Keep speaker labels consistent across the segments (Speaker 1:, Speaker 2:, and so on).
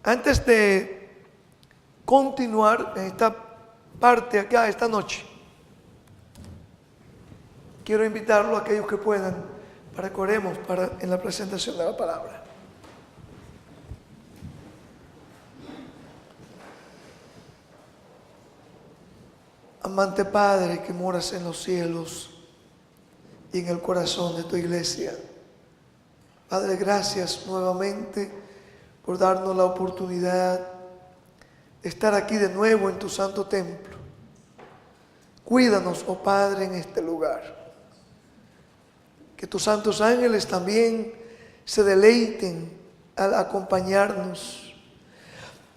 Speaker 1: Antes de continuar en esta parte acá, esta noche, quiero invitarlo a aquellos que puedan para que oremos en la presentación de la palabra. Amante Padre que moras en los cielos y en el corazón de tu iglesia, Padre, gracias nuevamente por darnos la oportunidad de estar aquí de nuevo en tu santo templo. Cuídanos, oh Padre, en este lugar. Que tus santos ángeles también se deleiten al acompañarnos.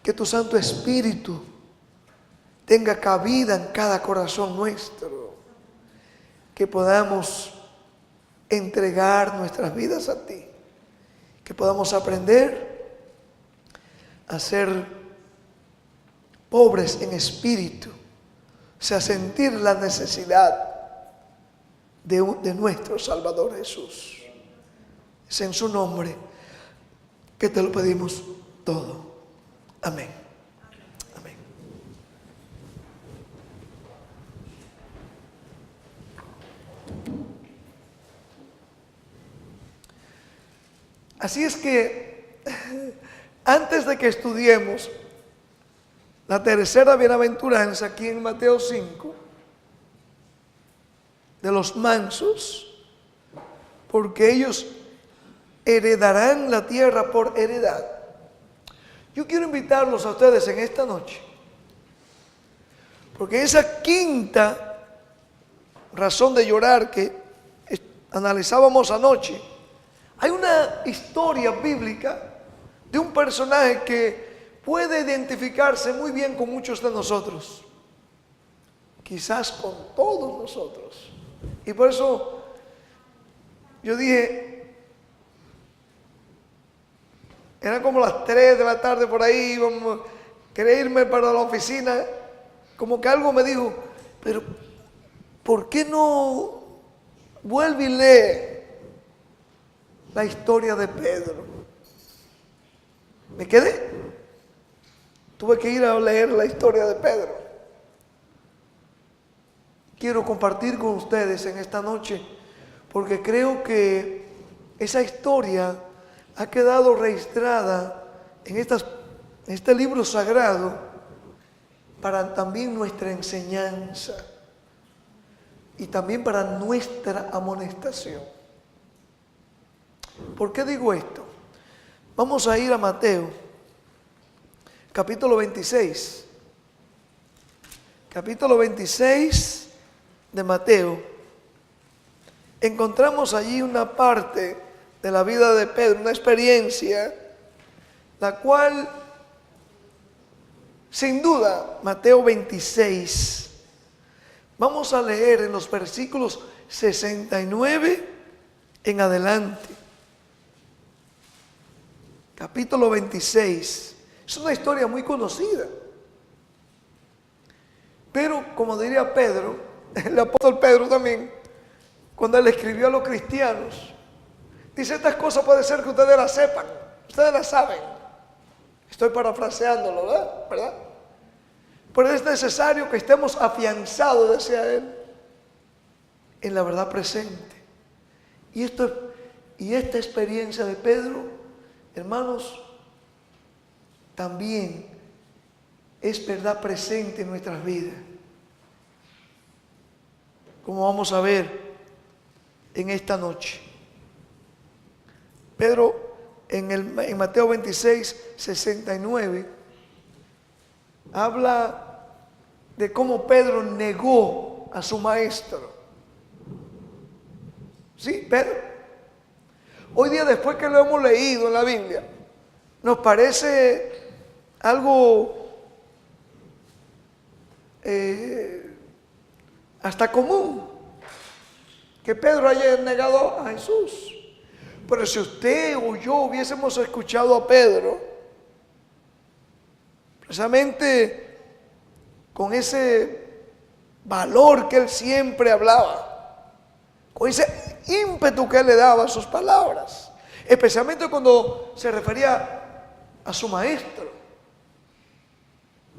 Speaker 1: Que tu Santo Espíritu tenga cabida en cada corazón nuestro. Que podamos entregar nuestras vidas a ti. Que podamos aprender a ser pobres en espíritu, o sea, sentir la necesidad de nuestro Salvador Jesús. Es en su nombre que te lo pedimos todo. Amén. Amén. Así es que antes de que estudiemos la tercera bienaventuranza aquí en Mateo 5, de los mansos, porque ellos heredarán la tierra por heredad. Yo quiero invitarlos a ustedes en esta noche, porque esa quinta razón de llorar que analizábamos anoche, hay una historia bíblica de un personaje que puede identificarse muy bien con muchos de nosotros, quizás con todos nosotros. Y por eso yo dije, eran como las 3 de la tarde por ahí, quería irme para la oficina, como que algo me dijo, pero ¿por qué no vuelve y lee la historia de Pedro? Me quedé. Tuve que ir a leer la historia de Pedro. Quiero compartir con ustedes en esta noche, porque creo que esa historia ha quedado registrada en este libro sagrado para también nuestra enseñanza y también para nuestra amonestación. ¿Por qué digo esto? Vamos a ir a Mateo, capítulo 26. Capítulo 26 de Mateo. Encontramos allí una parte de la vida de Pedro, una experiencia, la cual, sin duda, Mateo 26, vamos a leer en los versículos 69 en adelante. Capítulo 26. Es una historia muy conocida. Pero, como diría Pedro, el apóstol Pedro también, cuando él escribió a los cristianos, dice: estas cosas puede ser que ustedes las sepan, ustedes las saben. Estoy parafraseándolo, ¿verdad? Pero es necesario que estemos afianzados, decía él, en la verdad presente. Y esta experiencia de Pedro, hermanos, también es verdad presente en nuestras vidas, como vamos a ver en esta noche. Pedro en Mateo 26, 69 habla de cómo Pedro negó a su maestro. ¿Sí, Pedro? Hoy día, después que lo hemos leído en la Biblia, nos parece algo hasta común que Pedro haya negado a Jesús. Pero si usted o yo hubiésemos escuchado a Pedro, precisamente con ese valor que él siempre hablaba, con ese ímpetu que él le daba a sus palabras, especialmente cuando se refería a su maestro,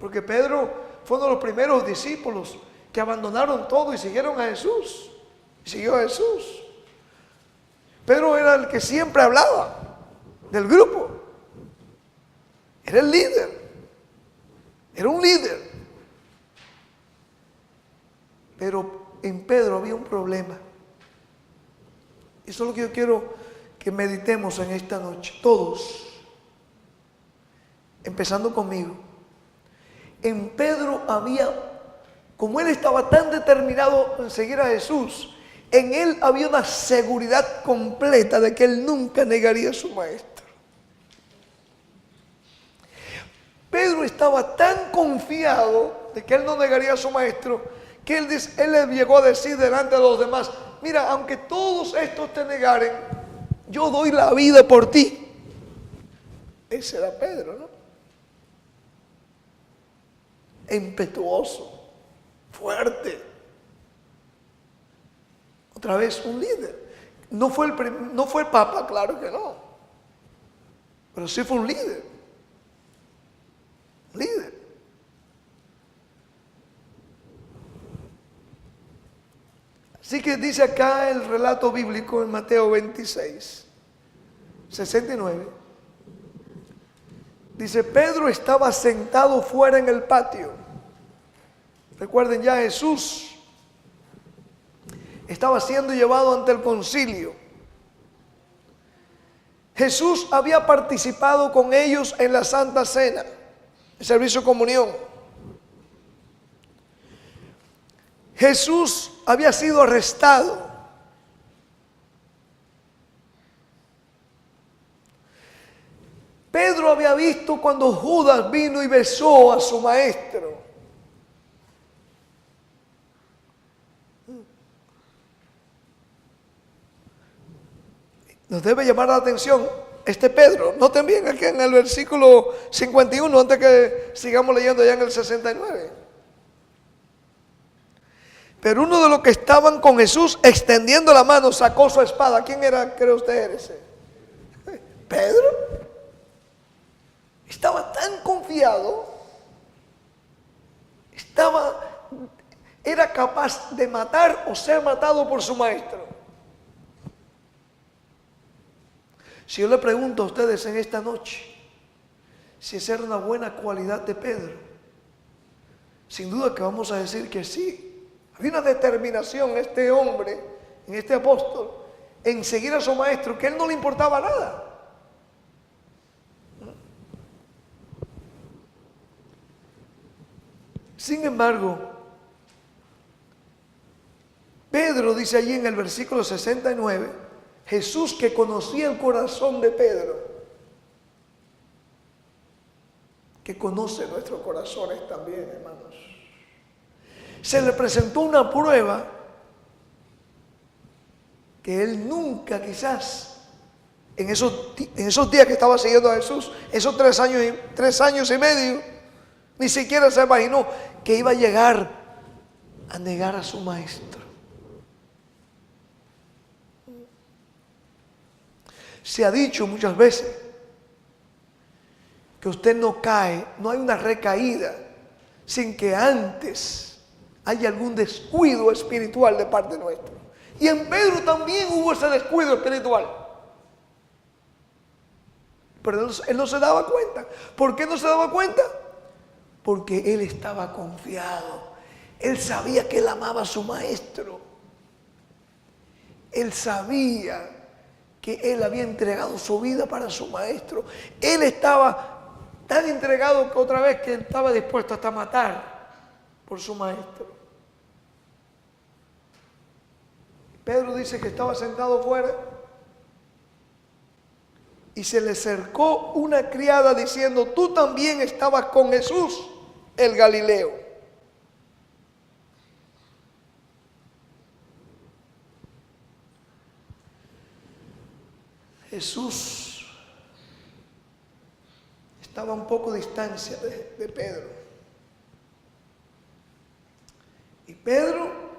Speaker 1: Porque Pedro fue uno de los primeros discípulos que abandonaron todo y siguieron a Jesús. Siguió a Jesús. Pedro era el que siempre hablaba del grupo. Era el líder. Era un líder. Pero en Pedro había un problema. Eso es lo que yo quiero que meditemos en esta noche. Todos. Empezando conmigo. En Pedro había, como él estaba tan determinado en seguir a Jesús, en él había una seguridad completa de que él nunca negaría a su maestro. Pedro estaba tan confiado de que él no negaría a su maestro, que él le llegó a decir delante de los demás: mira, aunque todos estos te negaren, yo doy la vida por ti. Ese era Pedro, ¿no? Impetuoso, fuerte. Otra vez un líder. No fue el Papa, claro que no. Pero sí fue un líder. Líder. Así que dice acá el relato bíblico en Mateo 26, 69. Dice: Pedro estaba sentado fuera en el patio. Recuerden, ya Jesús estaba siendo llevado ante el concilio. Jesús había participado con ellos en la Santa Cena, el servicio de comunión. Jesús había sido arrestado. Pedro había visto cuando Judas vino y besó a su maestro. Nos debe llamar la atención este Pedro. Noten bien aquí en el versículo 51, antes que sigamos leyendo ya en el 69. Pero uno de los que estaban con Jesús, extendiendo la mano, sacó su espada. ¿Quién era, cree usted, ese? Pedro. Estaba tan confiado, era capaz de matar o ser matado por su maestro. Si yo le pregunto a ustedes en esta noche si esa era una buena cualidad de Pedro, sin duda que vamos a decir que sí. Había una determinación en este hombre, en este apóstol, en seguir a su maestro, que a él no le importaba nada. Sin embargo, Pedro dice allí en el versículo 69, Jesús, que conocía el corazón de Pedro, que conoce nuestros corazones también, hermanos, se le presentó una prueba que él nunca, quizás en esos días que estaba siguiendo a Jesús, esos 3 años y medio, ni siquiera se imaginó que iba a llegar a negar a su maestro. Se ha dicho muchas veces que usted no cae, no hay una recaída sin que antes haya algún descuido espiritual de parte nuestra. Y en Pedro también hubo ese descuido espiritual. Pero él no se daba cuenta. ¿Por qué no se daba cuenta? Porque él estaba confiado. Él sabía que él amaba a su maestro. Él sabía que él había entregado su vida para su maestro. Él estaba tan entregado que otra vez que él estaba dispuesto hasta matar por su maestro. Pedro dice que estaba sentado fuera y se le acercó una criada diciendo: tú también estabas con Jesús, el Galileo. Jesús estaba a un poco de distancia de Pedro. Y Pedro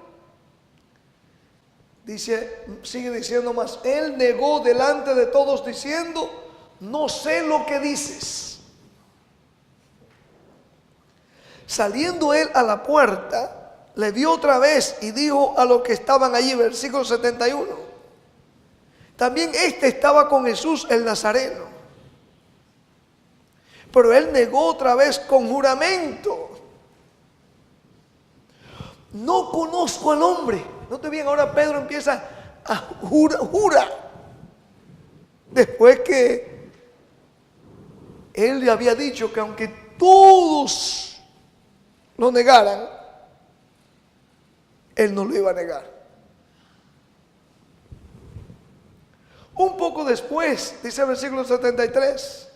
Speaker 1: sigue diciendo más. Él negó delante de todos diciendo: no sé lo que dices. Saliendo él a la puerta, le vio otra vez y dijo a los que estaban allí, versículo 71, también este estaba con Jesús el Nazareno. Pero él negó otra vez con juramento: no conozco al hombre. Note bien, ahora Pedro empieza a jura. Después que él le había dicho que aunque todos lo negaran, él no lo iba a negar. Un poco después, dice el versículo 73,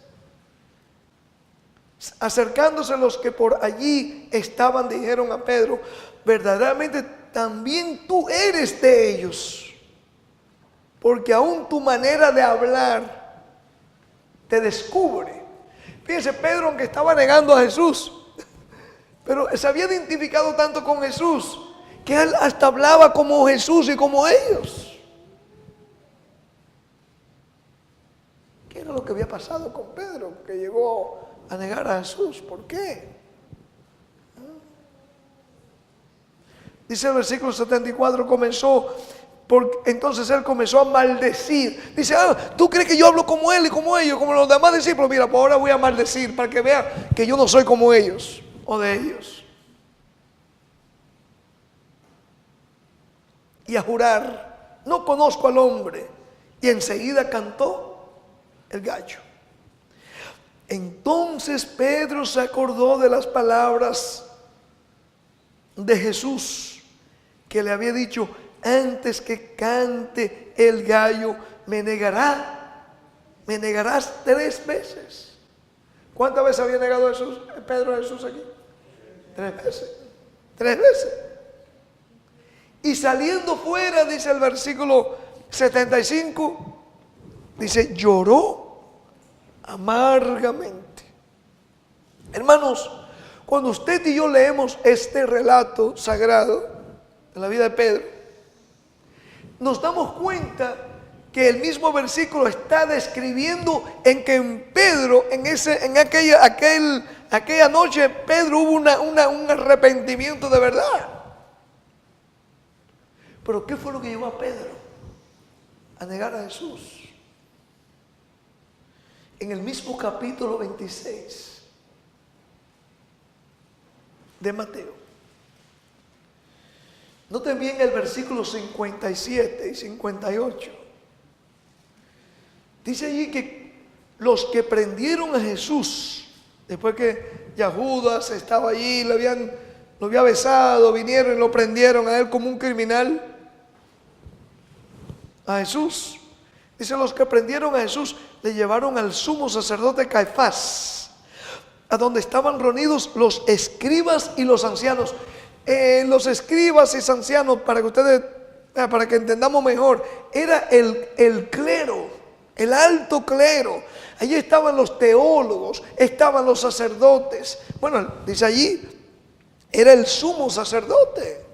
Speaker 1: acercándose los que por allí estaban, dijeron a Pedro: verdaderamente también tú eres de ellos, porque aún tu manera de hablar te descubre. Fíjense, Pedro, aunque estaba negando a Jesús, pero se había identificado tanto con Jesús que él hasta hablaba como Jesús y como ellos. ¿Qué era lo que había pasado con Pedro, que llegó a negar a Jesús? ¿Por qué? Dice el versículo 74, entonces él comenzó a maldecir. Dice: ¿tú crees que yo hablo como él y como ellos, como los demás discípulos? Mira, pues ahora voy a maldecir para que vean que yo no soy como ellos o de ellos. Y a jurar: no conozco al hombre. Y enseguida cantó el gallo. Entonces Pedro se acordó de las palabras de Jesús, que le había dicho: antes que cante el gallo, me negarás 3 veces. ¿Cuántas veces había negado Pedro a Jesús aquí? 3 veces. 3 veces. Y saliendo fuera, dice el versículo 75, dice: lloró amargamente. Hermanos, cuando usted y yo leemos este relato sagrado de la vida de Pedro, nos damos cuenta que el mismo versículo está describiendo en que en Pedro, en aquella noche, Pedro hubo un arrepentimiento de verdad. Pero ¿qué fue lo que llevó a Pedro a negar a Jesús? En el mismo capítulo 26 de Mateo. Noten bien el versículo 57 y 58. Dice allí que los que prendieron a Jesús, después que ya Judas estaba allí, lo había besado, vinieron y lo prendieron a él como un criminal, a Jesús. Dice: los que prendieron a Jesús le llevaron al sumo sacerdote Caifás, a donde estaban reunidos los escribas y los ancianos. Los escribas y ancianos, para que entendamos mejor, era el clero, el alto clero. Allí estaban los teólogos, estaban los sacerdotes. Bueno, dice allí, era el sumo sacerdote.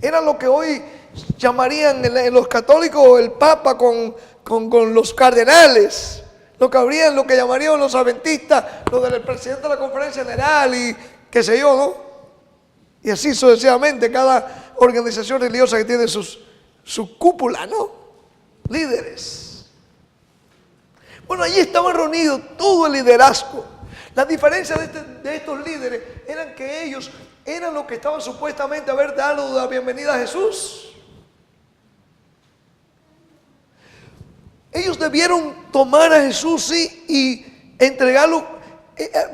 Speaker 1: Era lo que hoy llamarían los católicos el papa con los cardenales. Lo que llamarían los adventistas, lo del presidente de la conferencia general y qué sé yo, ¿no? Y así sucesivamente, cada organización religiosa que tiene su cúpula, ¿no? Líderes. Bueno, allí estaban reunidos todo el liderazgo. La diferencia de estos líderes eran que ellos eran los que estaban supuestamente haber dado la bienvenida a Jesús. Ellos debieron tomar a Jesús, sí, y entregarlo,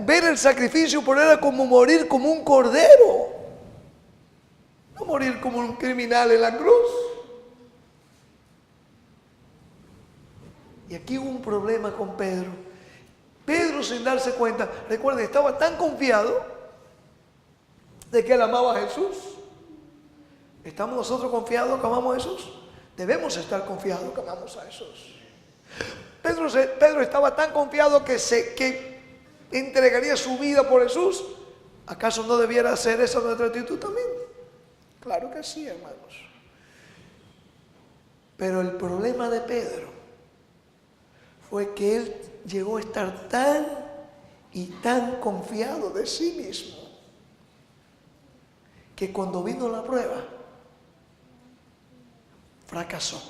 Speaker 1: ver el sacrificio, pero era como morir como un cordero, no morir como un criminal en la cruz. Y aquí hubo un problema con Pedro. Pedro, sin darse cuenta, recuerden, estaba tan confiado de que él amaba a Jesús. ¿Estamos nosotros confiados que amamos a Jesús? Debemos estar confiados que amamos a Jesús. Pedro estaba tan confiado que entregaría su vida por Jesús. ¿Acaso no debiera hacer esa nuestra actitud también? Claro que sí, hermanos. Pero el problema de Pedro fue que él llegó a estar tan y tan confiado de sí mismo que cuando vino la prueba, fracasó.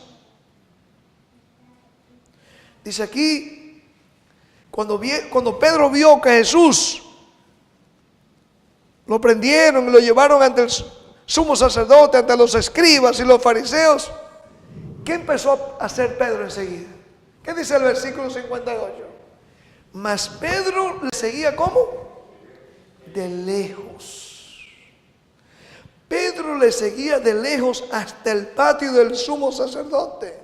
Speaker 1: Dice aquí, cuando Pedro vio que Jesús lo prendieron y lo llevaron ante el sumo sacerdote, ante los escribas y los fariseos, ¿qué empezó a hacer Pedro enseguida? ¿Qué dice el versículo 58? Mas Pedro le seguía ¿cómo? De lejos. Pedro le seguía de lejos hasta el patio del sumo sacerdote.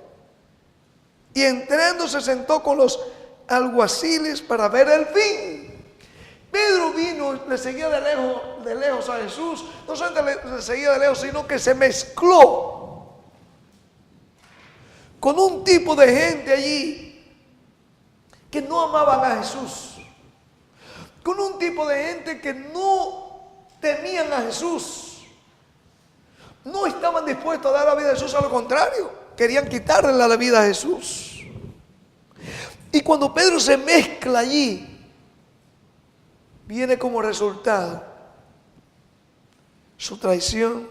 Speaker 1: Y entrando se sentó con los alguaciles para ver el fin. Pedro vino, le seguía de lejos a Jesús. No solamente le seguía de lejos, sino que se mezcló con un tipo de gente allí que no amaban a Jesús, con un tipo de gente que no temían a Jesús, no estaban dispuestos a dar la vida a Jesús, a lo contrario, querían quitarle la vida a Jesús. Y cuando Pedro se mezcla allí, viene como resultado su traición.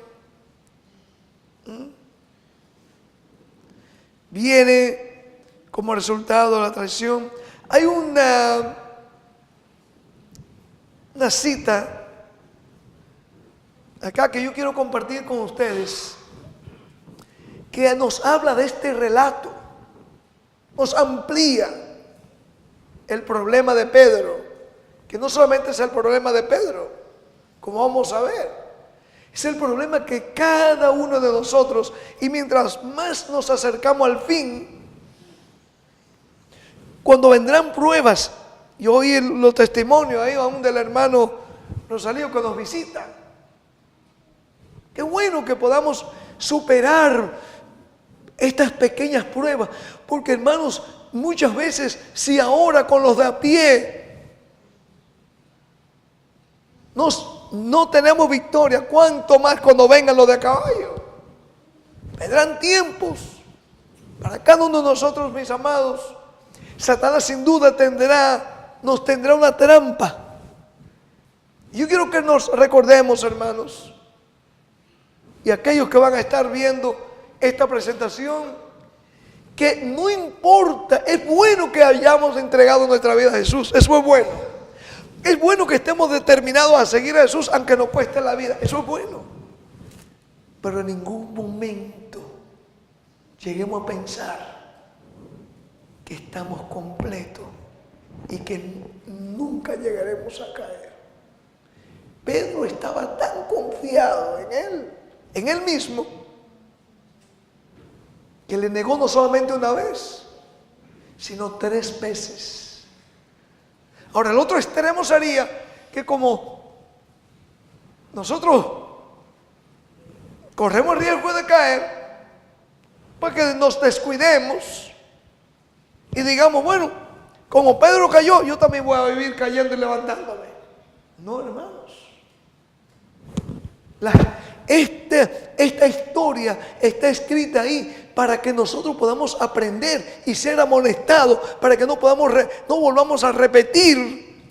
Speaker 1: Viene como resultado la traición. Hay una cita acá que yo quiero compartir con ustedes, que nos habla de este relato, nos amplía el problema de Pedro, que no solamente es el problema de Pedro, como vamos a ver, es el problema que cada uno de nosotros, y mientras más nos acercamos al fin, cuando vendrán pruebas, yo oí los testimonios ahí aún del hermano Rosalío que nos visita. Qué bueno que podamos superar estas pequeñas pruebas, porque hermanos, muchas veces si ahora con los de a pie no tenemos victoria, cuánto más cuando vengan los de a caballo. Vendrán tiempos para cada uno de nosotros, mis amados. Satanás sin duda nos tendrá una trampa. Yo quiero que nos recordemos, hermanos, y aquellos que van a estar viendo esta presentación, que no importa, es bueno que hayamos entregado nuestra vida a Jesús, eso es bueno. Es bueno que estemos determinados a seguir a Jesús aunque nos cueste la vida, eso es bueno. Pero en ningún momento lleguemos a pensar que estamos completos y que nunca llegaremos a caer. Pedro estaba tan confiado en él mismo, que le negó no solamente una vez, sino 3 veces. Ahora, el otro extremo sería que como nosotros corremos el riesgo de caer, pues que nos descuidemos y digamos, bueno, como Pedro cayó, yo también voy a vivir cayendo y levantándome. No, hermanos. Esta historia está escrita ahí para que nosotros podamos aprender y ser amonestados, para que no volvamos a repetir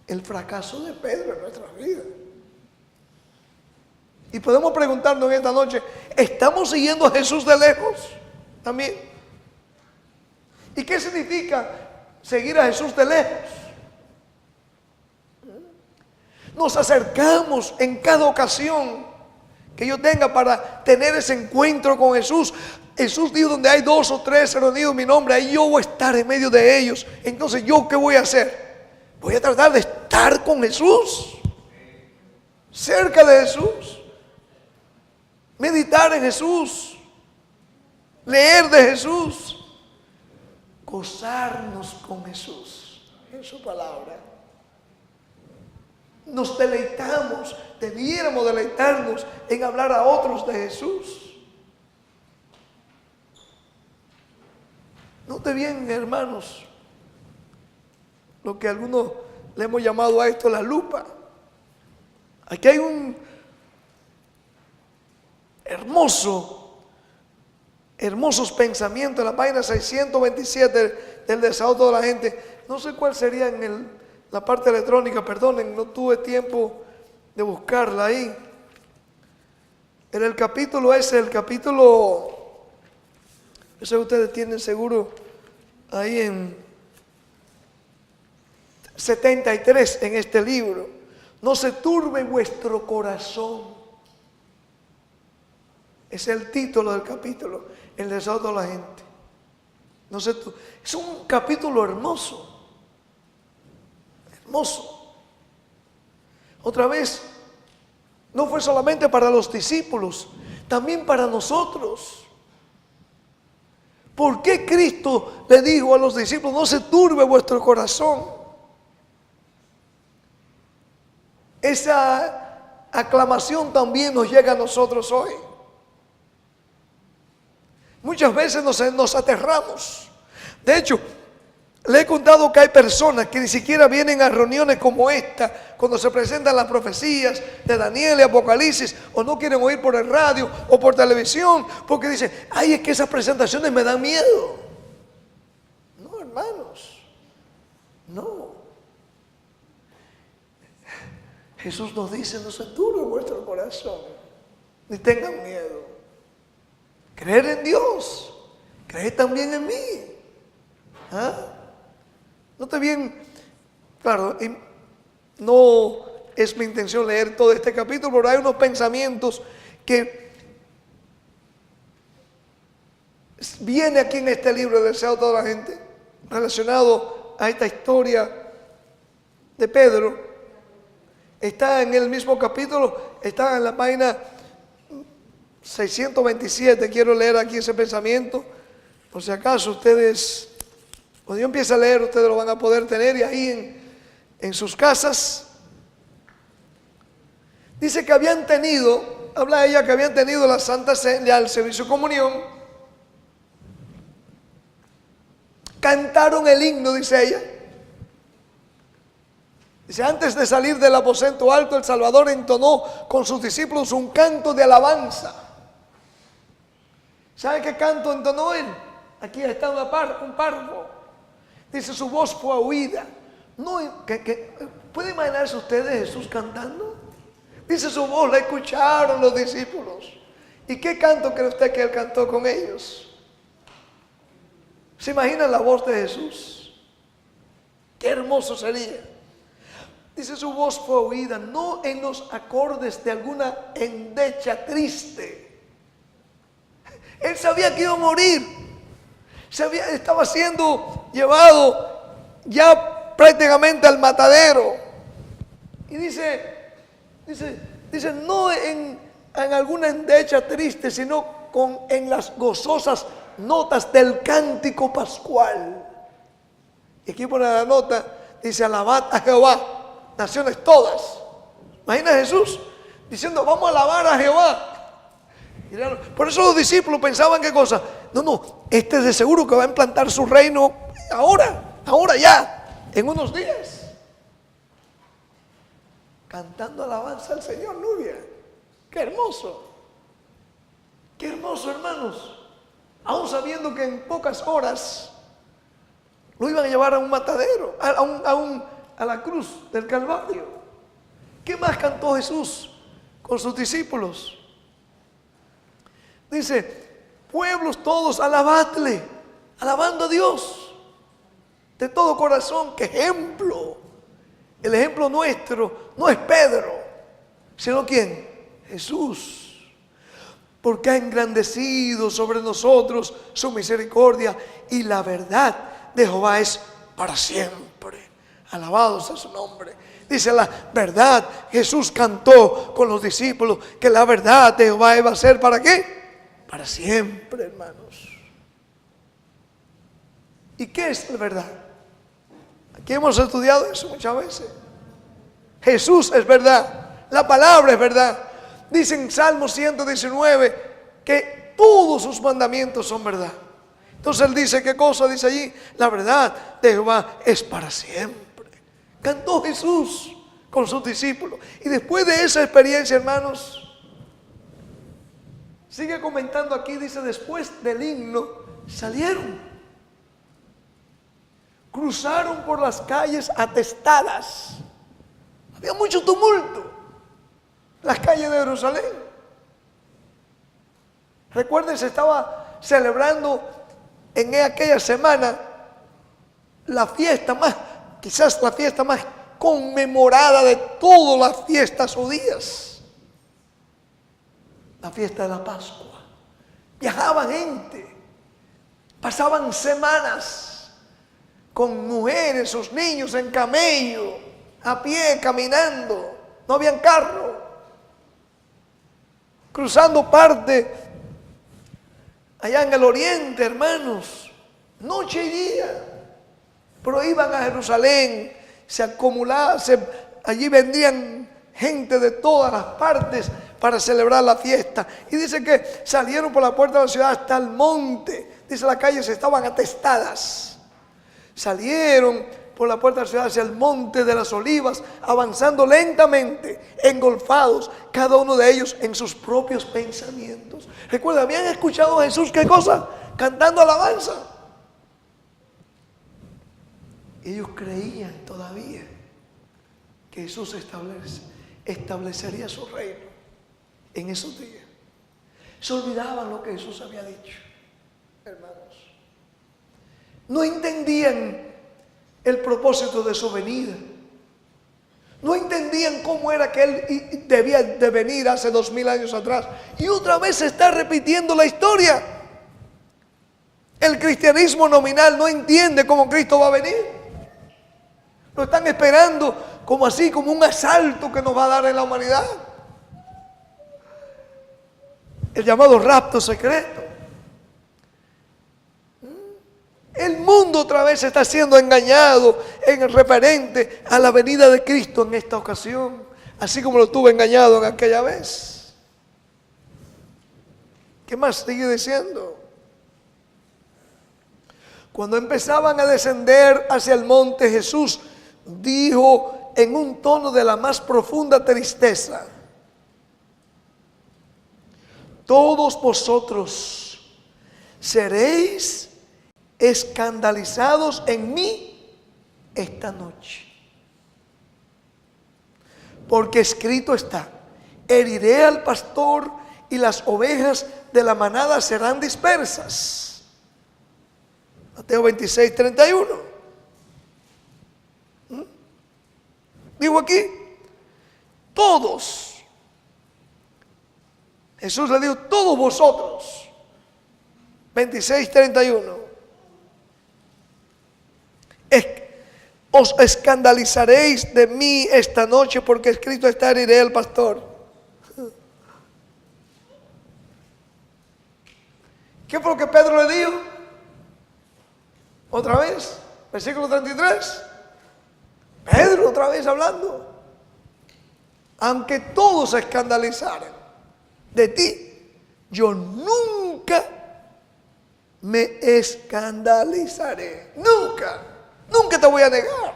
Speaker 1: el fracaso de Pedro en nuestra vida. Y podemos preguntarnos en esta noche, ¿estamos siguiendo a Jesús de lejos también? ¿Y qué significa seguir a Jesús de lejos? Nos acercamos en cada ocasión que yo tenga para tener ese encuentro con Jesús. Jesús dijo, donde hay 2 o 3 reunidos en mi nombre, ahí yo voy a estar en medio de ellos. Entonces, ¿yo qué voy a hacer? Voy a tratar de estar con Jesús, cerca de Jesús, meditar en Jesús, leer de Jesús, gozarnos con Jesús en su palabra. Nos deleitamos, debiéramos deleitarnos en hablar a otros de Jesús. Note bien, hermanos, lo que algunos le hemos llamado a esto la lupa. Aquí hay un hermosos pensamientos en la página 627 del desahogo de la gente. No sé cuál sería en la parte electrónica, perdonen, no tuve tiempo de buscarla ahí. En el capítulo ese, el capítulo, eso ustedes tienen seguro ahí en 73 en este libro. No se turbe vuestro corazón. Ese es el título del capítulo, el deseo de la gente. No se turbe. Es un capítulo hermoso. Hermoso. Otra vez, no fue solamente para los discípulos, también para nosotros. ¿Por qué Cristo le dijo a los discípulos, no se turbe vuestro corazón? Esa aclamación también nos llega a nosotros hoy. Muchas veces nos aterramos. De hecho, le he contado que hay personas que ni siquiera vienen a reuniones como esta, cuando se presentan las profecías de Daniel y Apocalipsis, o no quieren oír por el radio o por televisión, porque dicen, ay, es que esas presentaciones me dan miedo. No, hermanos, no. Jesús nos dice, no se turbe vuestro corazón, ni tengan miedo. Creer en Dios, creer también en mí. ¿Ah? Note bien, claro, no es mi intención leer todo este capítulo, pero hay unos pensamientos que viene aquí en este libro del Deseo de toda la gente, relacionado a esta historia de Pedro. Está en el mismo capítulo, está en la página 627, quiero leer aquí ese pensamiento, por si acaso ustedes, cuando yo empiece a leer, ustedes lo van a poder tener y ahí en sus casas. Dice que habían tenido, habla ella que habían tenido la Santa Cena, el servicio de comunión, cantaron el himno, dice ella. Dice, antes de salir del aposento alto, el Salvador entonó con sus discípulos un canto de alabanza. ¿Sabe qué canto entonó él? Aquí está un párrafo. Dice, su voz fue oída. No, ¿puede imaginarse ustedes Jesús cantando? Dice, su voz la escucharon los discípulos. ¿Y qué canto cree usted que él cantó con ellos? ¿Se imagina la voz de Jesús? Qué hermoso sería. Dice, su voz fue oída, no en los acordes de alguna endecha triste. Él sabía que iba a morir. Estaba siendo llevado ya prácticamente al matadero. Y dice, no en alguna endecha triste, sino en las gozosas notas del cántico pascual. Y aquí pone la nota, dice, alabad a Jehová, naciones todas. Imagina a Jesús diciendo, vamos a alabar a Jehová. Por eso los discípulos pensaban, ¿qué cosa? No, este es de seguro que va a implantar su reino ahora ya, en unos días. Cantando alabanza al Señor, Nubia. Qué hermoso, hermanos. Aún sabiendo que en pocas horas lo iban a llevar a un matadero, a la cruz del Calvario. ¿Qué más cantó Jesús con sus discípulos? Dice, pueblos todos, alabadle, alabando a Dios de todo corazón. ¡Qué ejemplo! El ejemplo nuestro no es Pedro, sino ¿quién? Jesús. Porque ha engrandecido sobre nosotros su misericordia y la verdad de Jehová es para siempre. Alabado sea su nombre. Dice la verdad. Jesús cantó con los discípulos que la verdad de Jehová iba a ser ¿para qué? Para siempre, hermanos. ¿Y qué es la verdad? Aquí hemos estudiado eso muchas veces. Jesús es verdad. La palabra es verdad. Dice en Salmo 119 que todos sus mandamientos son verdad. Entonces él dice, ¿qué cosa dice allí? La verdad de Jehová es para siempre. Cantó Jesús con sus discípulos. Y después de esa experiencia, hermanos, sigue comentando aquí, dice, después del himno salieron cruzaron por las calles atestadas. Había mucho tumulto en las calles de Jerusalén. Recuerden, se estaba celebrando en aquella semana la fiesta más, quizás la fiesta más conmemorada de todas las fiestas judías, la fiesta de la Pascua. Viajaba gente, pasaban semanas con mujeres, sus niños en camello, a pie, caminando, no habían carro, cruzando parte allá en el oriente, hermanos, noche y día, pero iban a Jerusalén, se acumulaban, allí vendrían gente de todas las partes para celebrar la fiesta. Y dice que salieron por la puerta de la ciudad hasta el monte. Dice, las calles estaban atestadas. Salieron por la puerta de la ciudad hacia el monte de las olivas, avanzando lentamente, engolfados, cada uno de ellos en sus propios pensamientos. Recuerda, habían escuchado a Jesús, ¿qué cosa? Cantando alabanza. Ellos creían todavía que Jesús establecería su reino en esos días. Se olvidaban lo que Jesús había dicho, hermanos. No entendían el propósito de su venida. No entendían cómo era que Él debía de venir hace 2000 años atrás. Y otra vez se está repitiendo la historia. El cristianismo nominal no entiende cómo Cristo va a venir. Lo están esperando como así, como un asalto que nos va a dar en la humanidad. El llamado rapto secreto. El mundo otra vez está siendo engañado en referente a la venida de Cristo en esta ocasión, así como lo estuvo engañado en aquella vez. ¿Qué más sigue diciendo? Cuando empezaban a descender hacia el monte, Jesús dijo en un tono de la más profunda tristeza: todos vosotros seréis escandalizados en mí esta noche, porque escrito está: heriré al pastor y las ovejas de la manada serán dispersas. Mateo 26, 31. Digo aquí, todos. Jesús le dijo, todos vosotros. 26, 31. Os escandalizaréis de mí esta noche, porque escrito está: heriré al pastor. ¿Qué fue lo que Pedro le dijo? Otra vez, versículo 33. Pedro otra vez hablando: aunque todos se escandalizaran de ti, yo nunca me escandalizaré. Nunca te voy a negar.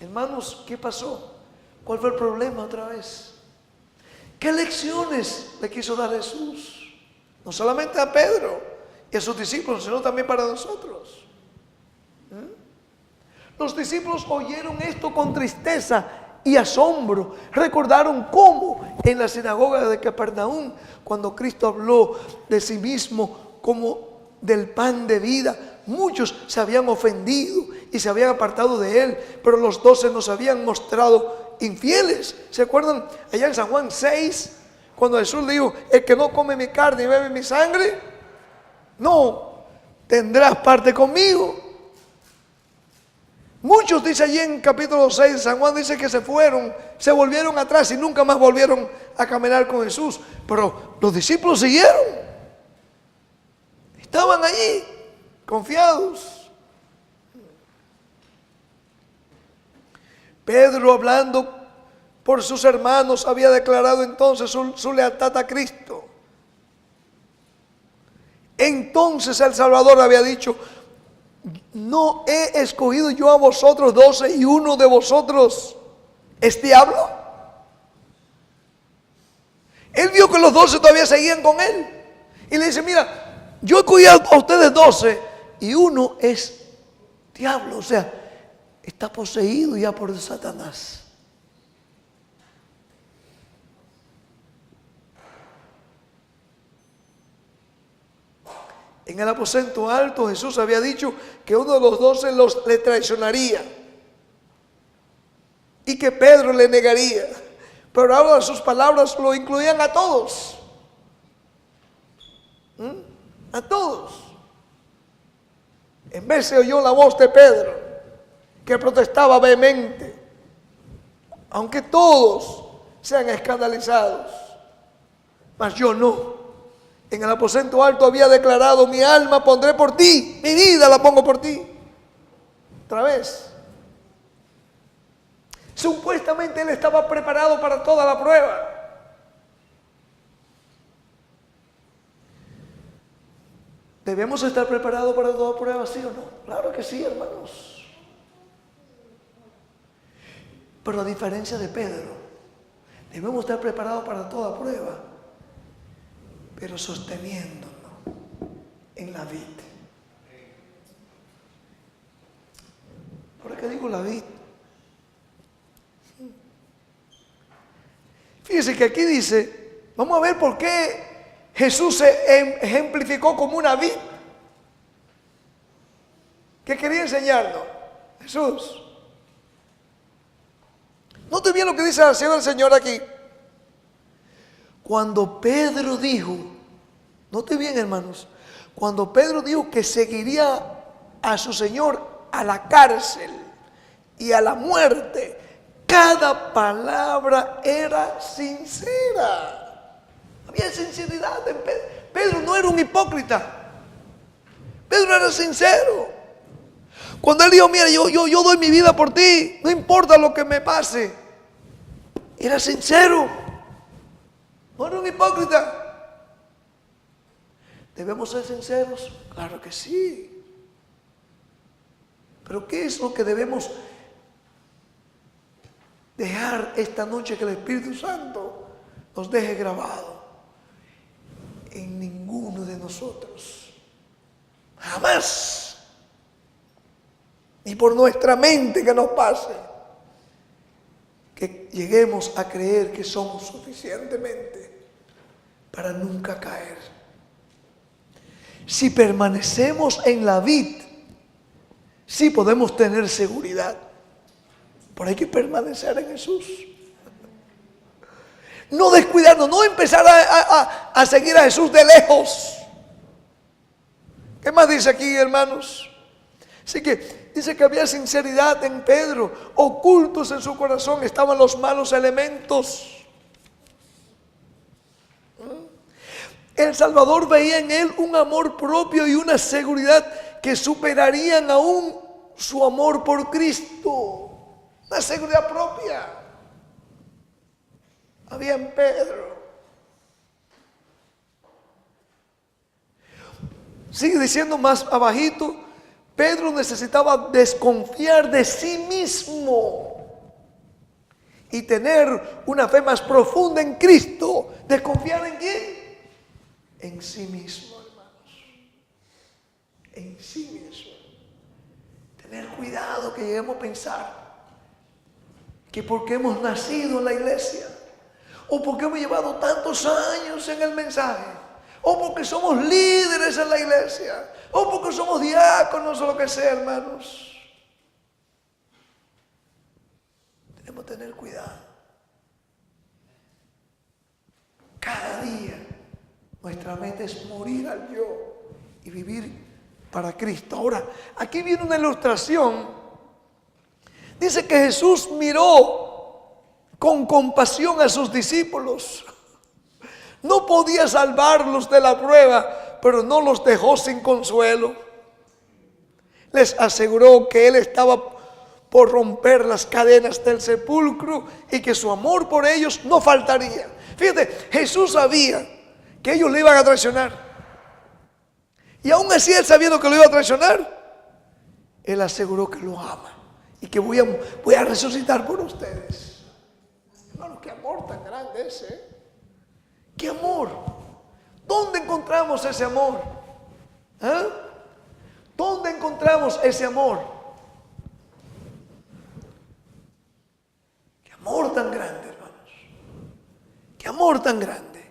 Speaker 1: Hermanos, ¿qué pasó? ¿Cuál fue el problema otra vez? ¿Qué lecciones le quiso dar Jesús? No solamente a Pedro y a sus discípulos, sino también para nosotros. Los discípulos oyeron esto con tristeza y asombro. Recordaron cómo en la sinagoga de Capernaum, cuando Cristo habló de sí mismo como del pan de vida, muchos se habían ofendido y se habían apartado de Él, pero los 12 nos habían mostrado infieles. ¿Se acuerdan allá en San Juan 6, cuando Jesús dijo: el que no come mi carne y bebe mi sangre, no tendrás parte conmigo? Muchos, dice allí en capítulo 6 de San Juan, dice que se volvieron atrás y nunca más volvieron a caminar con Jesús. Pero los discípulos siguieron. Estaban allí, confiados. Pedro, hablando por sus hermanos, había declarado entonces su lealtad a Cristo. Entonces el Salvador había dicho: ¿no he escogido yo a vosotros 12 y uno de vosotros es diablo? Él vio que los 12 todavía seguían con él y le dice: mira, yo escogí a ustedes 12 y uno es diablo, o sea, está poseído ya por Satanás. En el aposento alto Jesús había dicho que uno de los 12 le traicionaría y que Pedro le negaría. Pero ahora sus palabras lo incluían a todos. A todos. En vez se oyó la voz de Pedro, que protestaba vehemente, aunque todos sean escandalizados, mas yo no. En el aposento alto había declarado: mi alma pondré por ti, mi vida la pongo por ti. Otra vez. Supuestamente él estaba preparado para toda la prueba. ¿Debemos estar preparados para toda prueba, sí o no? Claro que sí, hermanos. Pero a diferencia de Pedro, debemos estar preparados para toda prueba, pero sosteniéndonos en la vid. ¿Por qué digo la vid? Fíjense que aquí dice, vamos a ver por qué Jesús se ejemplificó como una vid. ¿Qué quería enseñarnos Jesús? Note bien lo que dice la acción del Señor aquí. Cuando Pedro dijo, note bien, hermanos, cuando Pedro dijo que seguiría a su Señor a la cárcel y a la muerte, cada palabra era sincera. Había sinceridad en Pedro. Pedro no era un hipócrita. Pedro era sincero. Cuando él dijo, mira, yo doy mi vida por ti, no importa lo que me pase. Era sincero. No era un hipócrita. ¿Debemos ser sinceros? Claro que sí. Pero ¿qué es lo que debemos dejar esta noche, que el Espíritu Santo nos deje grabado? En ninguno de nosotros, jamás, ni por nuestra mente que nos pase, que lleguemos a creer que somos suficientemente para nunca caer. Si permanecemos en la vid, sí podemos tener seguridad, pero hay que permanecer en Jesús. No descuidarnos, no empezar a seguir a Jesús de lejos. ¿Qué más dice aquí, hermanos? Así que dice que había sinceridad en Pedro. Ocultos en su corazón estaban los malos elementos. El Salvador veía en él un amor propio y una seguridad que superarían aún su amor por Cristo. Una seguridad propia había en Pedro. Sigue diciendo más abajito, Pedro necesitaba desconfiar de sí mismo y tener una fe más profunda en Cristo. ¿Desconfiar en quién? En sí mismo, hermanos. En sí mismo. Tener cuidado que lleguemos a pensar que porque hemos nacido en la iglesia, o porque hemos llevado tantos años en el mensaje, o porque somos líderes en la iglesia, o porque somos diáconos o lo que sea, hermanos, tenemos que tener cuidado. Cada día nuestra meta es morir al yo y vivir para Cristo. Ahora, aquí viene una ilustración. Dice que Jesús miró con compasión a sus discípulos. No podía salvarlos de la prueba, pero no los dejó sin consuelo. Les aseguró que Él estaba por romper las cadenas del sepulcro y que su amor por ellos no faltaría. Fíjate, Jesús sabía que ellos le iban a traicionar. Y aún así, Él sabiendo que lo iba a traicionar, Él aseguró que lo ama y que voy a resucitar por ustedes. Hermano, qué amor tan grande ese. ¿Qué amor? ¿Dónde encontramos ese amor? ¿Ah? ¿Dónde encontramos ese amor? Qué amor tan grande, hermanos. Qué amor tan grande.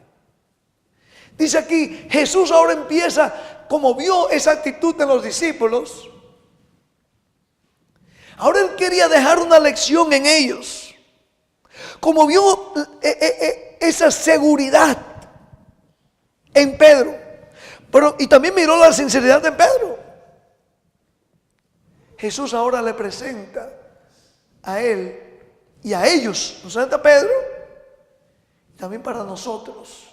Speaker 1: Dice aquí, Jesús ahora empieza, como vio esa actitud de los discípulos, ahora él quería dejar una lección en ellos. Como vio esa seguridad en Pedro, y también miró la sinceridad de Pedro. Jesús ahora le presenta a él y a ellos, nos presenta a Pedro, también para nosotros.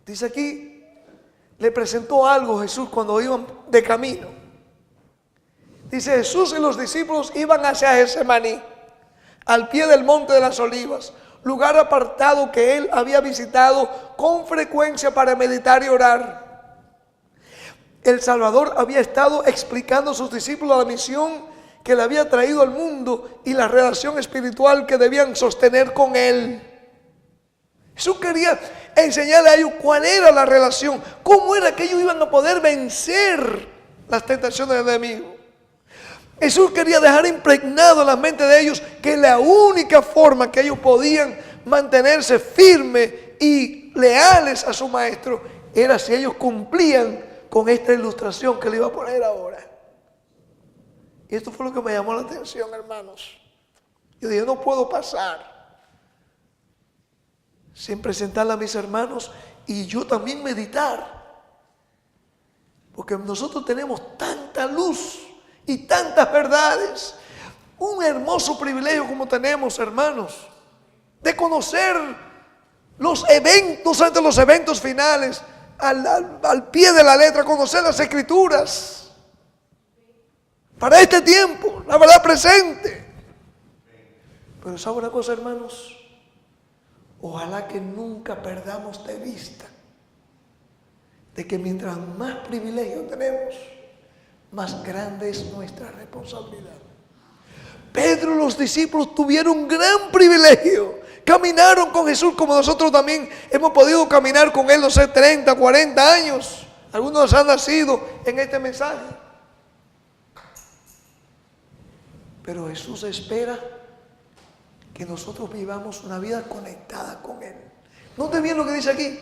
Speaker 1: Dice aquí, le presentó algo Jesús cuando iban de camino. Dice, Jesús y los discípulos iban hacia Getsemaní, al pie del monte de las Olivas, lugar apartado que él había visitado con frecuencia para meditar y orar. El Salvador había estado explicando a sus discípulos la misión que le había traído al mundo y la relación espiritual que debían sostener con él. Jesús quería enseñarle a ellos cuál era la relación, cómo era que ellos iban a poder vencer las tentaciones del enemigo. Jesús quería dejar impregnado en la mente de ellos que la única forma que ellos podían mantenerse firmes y leales a su maestro era si ellos cumplían con esta ilustración que le iba a poner ahora. Y esto fue lo que me llamó la atención, hermanos. Yo dije, no puedo pasar sin presentarle a mis hermanos y yo también meditar, porque nosotros tenemos tanta luz y tantas verdades, un hermoso privilegio como tenemos, hermanos, de conocer los eventos, antes de los eventos finales, al pie de la letra, conocer las escrituras para este tiempo, la verdad presente. Pero ¿sabe una cosa, hermanos? Ojalá que nunca perdamos de vista de que mientras más privilegio tenemos, más grande es nuestra responsabilidad. Pedro y los discípulos tuvieron un gran privilegio. Caminaron con Jesús como nosotros también hemos podido caminar con Él, no sé, 30, 40 años. Algunos han nacido en este mensaje. Pero Jesús espera que nosotros vivamos una vida conectada con Él. Noten bien lo que dice aquí.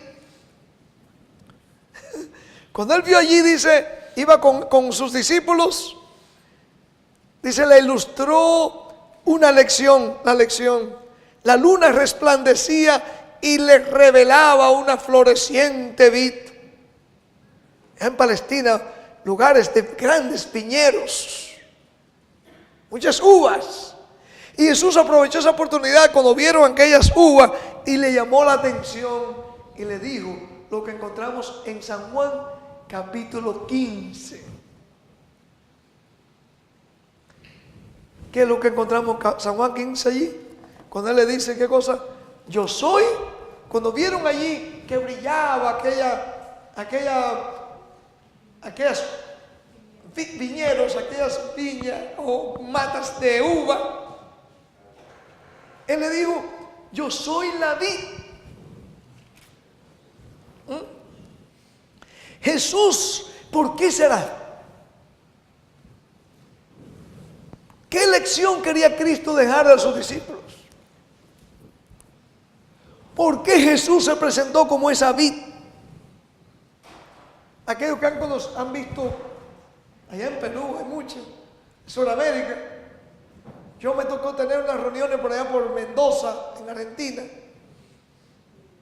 Speaker 1: Cuando Él vio allí, dice, iba con sus discípulos, dice, le ilustró una lección, la lección. La luna resplandecía y le revelaba una floreciente vid. En Palestina, lugares de grandes viñedos, muchas uvas. Y Jesús aprovechó esa oportunidad cuando vieron aquellas uvas y le llamó la atención y le dijo lo que encontramos en San Juan capítulo 15. ¿Qué es lo que encontramos en San Juan 15 allí? Cuando Él le dice, ¿qué cosa? Yo soy. Cuando vieron allí que brillaba aquellas viñedos, aquellas viñas o matas de uva, Él le dijo, yo soy la vid. Jesús, ¿por qué será? ¿Qué lección quería Cristo dejar a sus discípulos? ¿Por qué Jesús se presentó como esa vid? Aquellos que han visto allá en Perú, hay muchos, en Sudamérica. Yo me tocó tener unas reuniones por allá por Mendoza, en Argentina.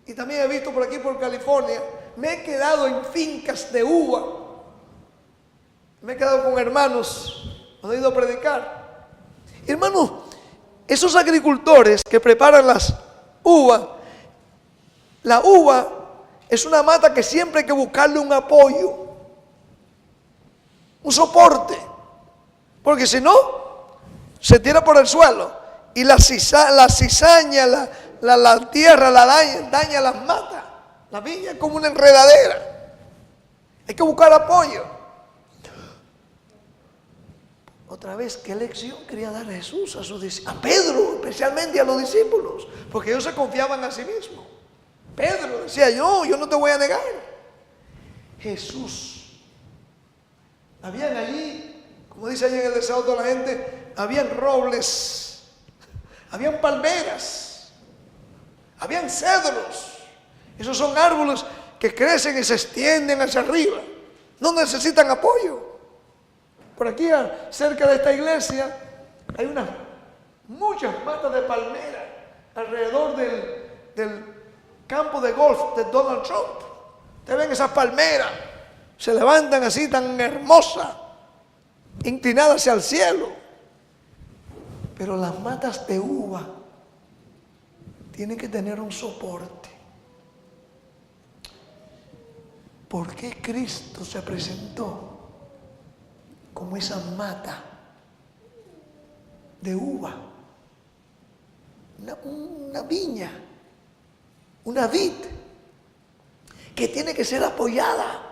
Speaker 1: Y también he visto por aquí por California. Me he quedado en fincas de uva. Me he quedado con hermanos, cuando he ido a predicar. Hermanos, esos agricultores que preparan las uvas, la uva es una mata que siempre hay que buscarle un apoyo, un soporte, porque si no, se tira por el suelo y la cizaña, la tierra daña las matas. La viña es como una enredadera. Hay que buscar apoyo. Otra vez, ¿qué lección quería dar Jesús a sus discípulos? A Pedro, especialmente a los discípulos, porque ellos se confiaban a sí mismos. Pedro decía, yo no te voy a negar. Jesús Habían allí, como dice allí en el deseo de toda la gente, habían robles, habían palmeras, habían cedros. Esos son árboles que crecen y se extienden hacia arriba. No necesitan apoyo. Por aquí, cerca de esta iglesia, hay muchas matas de palmera alrededor del campo de golf de Donald Trump. Ustedes ven esas palmeras, se levantan así tan hermosas, inclinadas hacia el cielo. Pero las matas de uva tienen que tener un soporte. ¿Por qué Cristo se presentó como esa mata de uva? Una viña, una vid que tiene que ser apoyada.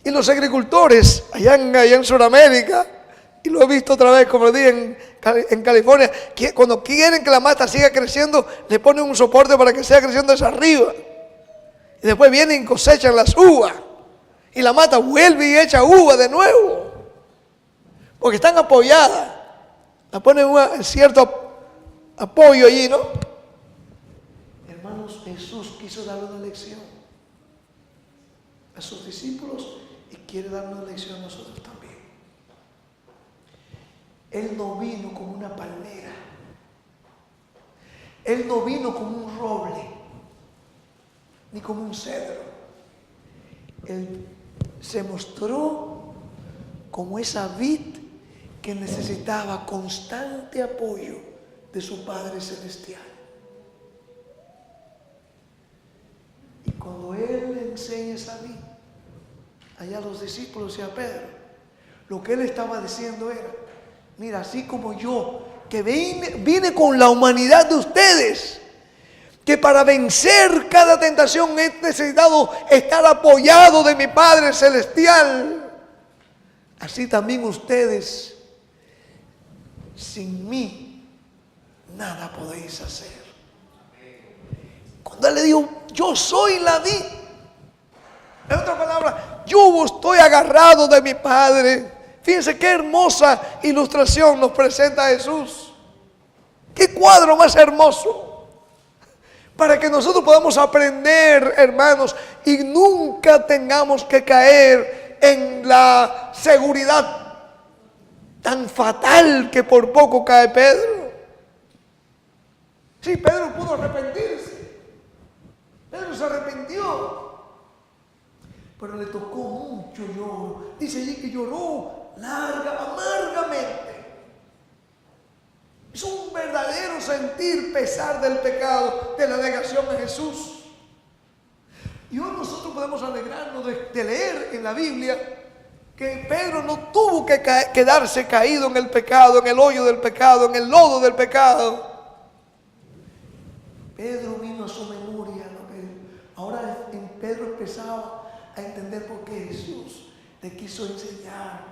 Speaker 1: Y los agricultores allá en Sudamérica, y lo he visto otra vez, como lo dije en California, cuando quieren que la mata siga creciendo, le ponen un soporte para que siga creciendo hacia arriba. Y después vienen y cosechan las uvas. Y la mata vuelve y echa uva de nuevo. Porque están apoyadas. La ponen un cierto apoyo allí, ¿no? Hermanos, Jesús quiso dar una lección a sus discípulos y quiere darnos una lección a nosotros también. Él no vino como una palmera. Él no vino como un roble, ni como un cedro. Él se mostró como esa vid que necesitaba constante apoyo de su Padre Celestial. Y cuando Él le enseña esa vid, allá a los discípulos y a Pedro, lo que Él estaba diciendo era: mira, así como yo, que vine con la humanidad de ustedes, que para vencer cada tentación he necesitado estar apoyado de mi Padre Celestial, así también ustedes, sin mí, nada podéis hacer. Cuando Él le dijo: yo soy la vid, en otras palabras, yo estoy agarrado de mi Padre. Fíjense qué hermosa ilustración nos presenta Jesús. Qué cuadro más hermoso. Para que nosotros podamos aprender, hermanos, y nunca tengamos que caer en la seguridad tan fatal que por poco cae Pedro. Sí, Pedro pudo arrepentirse. Pedro se arrepintió. Pero le tocó mucho lloro. Dice allí que lloró amargamente. Es un verdadero sentir pesar del pecado, de la negación a Jesús. Y hoy nosotros podemos alegrarnos de leer en la Biblia que Pedro no tuvo que quedarse caído en el pecado, en el hoyo del pecado, en el lodo del pecado. Pedro vino a su memoria. Ahora en Pedro empezaba a entender por qué Jesús le quiso enseñar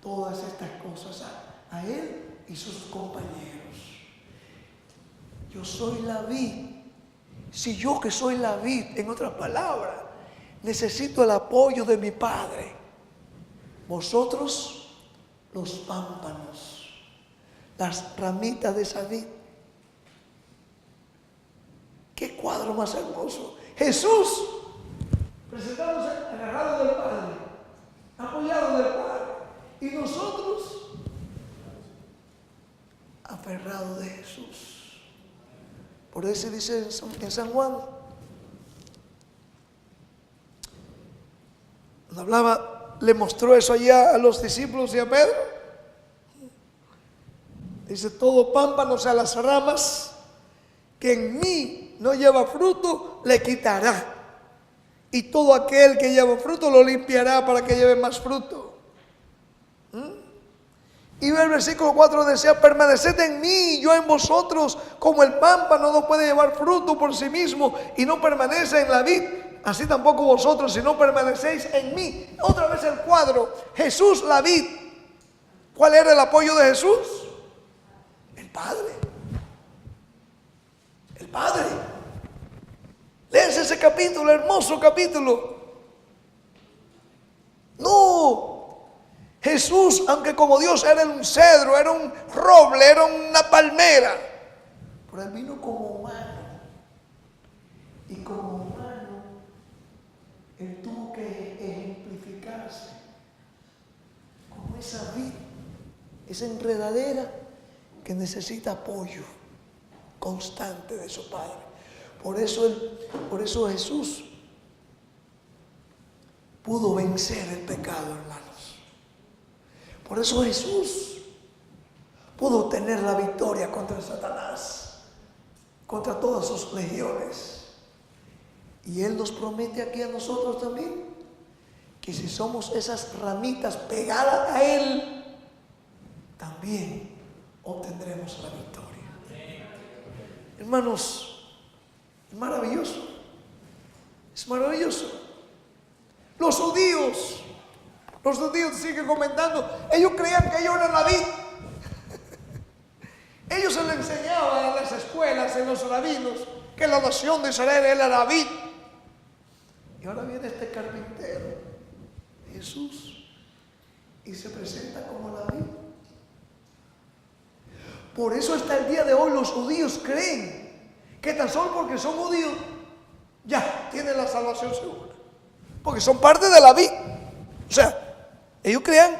Speaker 1: todas estas cosas a él y sus compañeros. Yo soy la vid. Si yo, que soy la vid, en otras palabras, necesito el apoyo de mi Padre, vosotros los pámpanos, las ramitas de esa vid. Qué cuadro más hermoso. Jesús presentándose agarrado del Padre, apoyado del Padre, y nosotros aferrados de Jesús. Por eso dice en San Juan, cuando hablaba, le mostró eso allá a los discípulos y a Pedro. Dice: todo pámpano, o sea, las ramas que en mí no lleva fruto, le quitará. Y todo aquel que lleva fruto lo limpiará para que lleve más fruto. Y el versículo 4 decía: permaneced en mí, yo en vosotros. Como el pámpano no puede llevar fruto por sí mismo y no permanece en la vid, así tampoco vosotros, si no permanecéis en mí. Otra vez el cuadro. Jesús, la vid. ¿Cuál era el apoyo de Jesús? El Padre. El Padre. Léanse ese capítulo, hermoso capítulo. No Jesús, aunque como Dios era un cedro, era un roble, era una palmera, pero Él vino como humano. Y como humano, Él tuvo que ejemplificarse como esa vid, esa enredadera que necesita apoyo constante de su Padre. Por eso Jesús pudo vencer el pecado, hermanos. Por eso Jesús pudo tener la victoria contra Satanás, contra todas sus legiones. Y Él nos promete aquí a nosotros también que si somos esas ramitas pegadas a Él, también obtendremos la victoria. Hermanos, es maravilloso. Es maravilloso. Los judíos siguen comentando, ellos creían que ellos eran la vid. Ellos se le enseñaban en las escuelas, en los rabinos, que la nación de Israel era la vid. Y ahora viene este carpintero, Jesús, y se presenta como la vid. Por eso hasta el día de hoy los judíos creen que tan solo porque son judíos ya tienen la salvación segura, porque son parte de la vid. O sea, ellos creían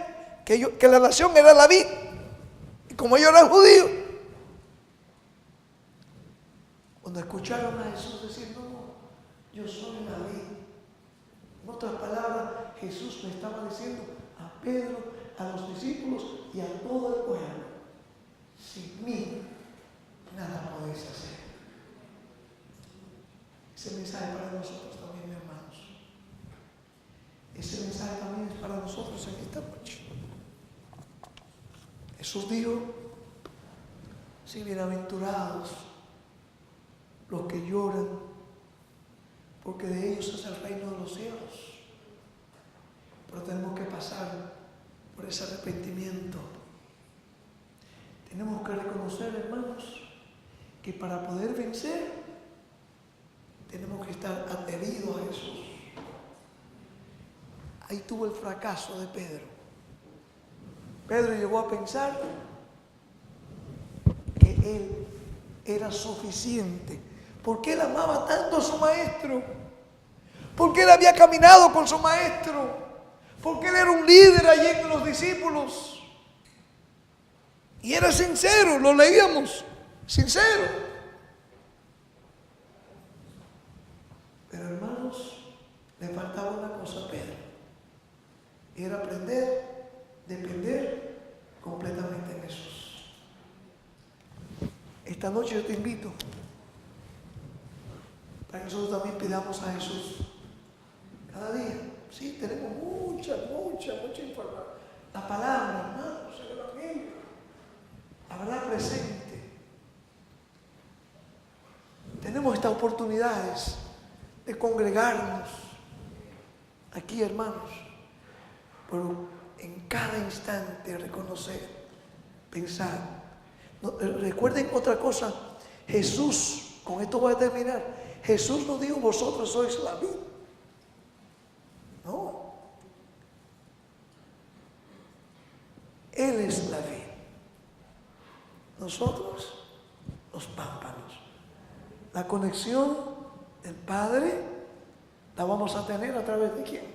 Speaker 1: que la nación era la vid, y como ellos eran judíos, cuando escucharon a Jesús decir, no, yo soy la vid. En otras palabras, Jesús le estaba diciendo a Pedro, a los discípulos y a todo el pueblo, sin mí nada podéis hacer. Ese mensaje para nosotros también, hermanos. Ese mensaje también es para nosotros en esta noche. Jesús dijo, sí, bienaventurados los que lloran, porque de ellos es el reino de los cielos. Pero tenemos que pasar por ese arrepentimiento. Tenemos que reconocer, hermanos, que para poder vencer tenemos que estar adheridos a Jesús. Ahí tuvo el fracaso de Pedro. Pedro llegó a pensar que él era suficiente, porque él amaba tanto a su maestro, porque él había caminado con su maestro, porque él era un líder allí en los discípulos. Y era sincero, lo leíamos, sincero. Pero hermanos, le faltaba una cosa a Pedro. Era depender completamente de Jesús. Esta noche yo te invito para que nosotros también pidamos a Jesús cada día. Sí, tenemos mucha información. La palabra, hermanos, el Evangelio. La verdad presente. Tenemos estas oportunidades de congregarnos aquí, hermanos, pero en cada instante reconocer, pensar. No, recuerden otra cosa, Jesús, con esto voy a terminar, Jesús nos dijo, vosotros sois la vid. No, Él es la vid. Nosotros, los pámpanos. La conexión del Padre la vamos a tener a través de ¿quién?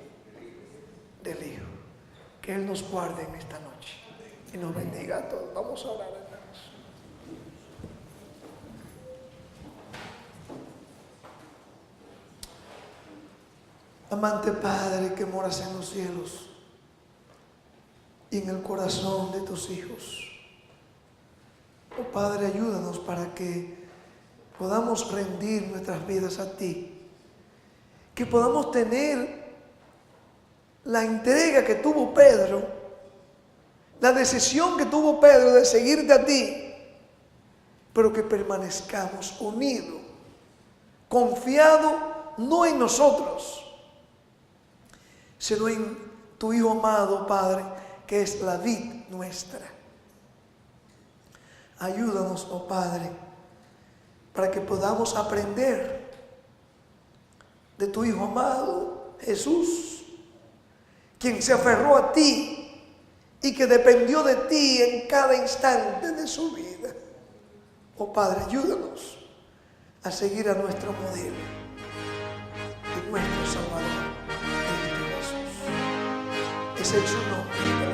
Speaker 1: Del Hijo. Que Él nos guarde en esta noche y nos bendiga a todos. Vamos a orar, hermanos. Amante Padre que moras en los cielos y en el corazón de tus hijos. Oh Padre, ayúdanos para que podamos rendir nuestras vidas a ti. Que podamos tener la entrega que tuvo Pedro, la decisión que tuvo Pedro de seguirte a ti, pero que permanezcamos unidos, confiados no en nosotros, sino en tu Hijo amado, Padre, que es la vid nuestra. Ayúdanos, oh Padre, para que podamos aprender de tu Hijo amado, Jesús, quien se aferró a ti y que dependió de ti en cada instante de su vida. Oh Padre, ayúdanos a seguir a nuestro modelo y nuestro Salvador, Cristo Jesús. Es en su nombre.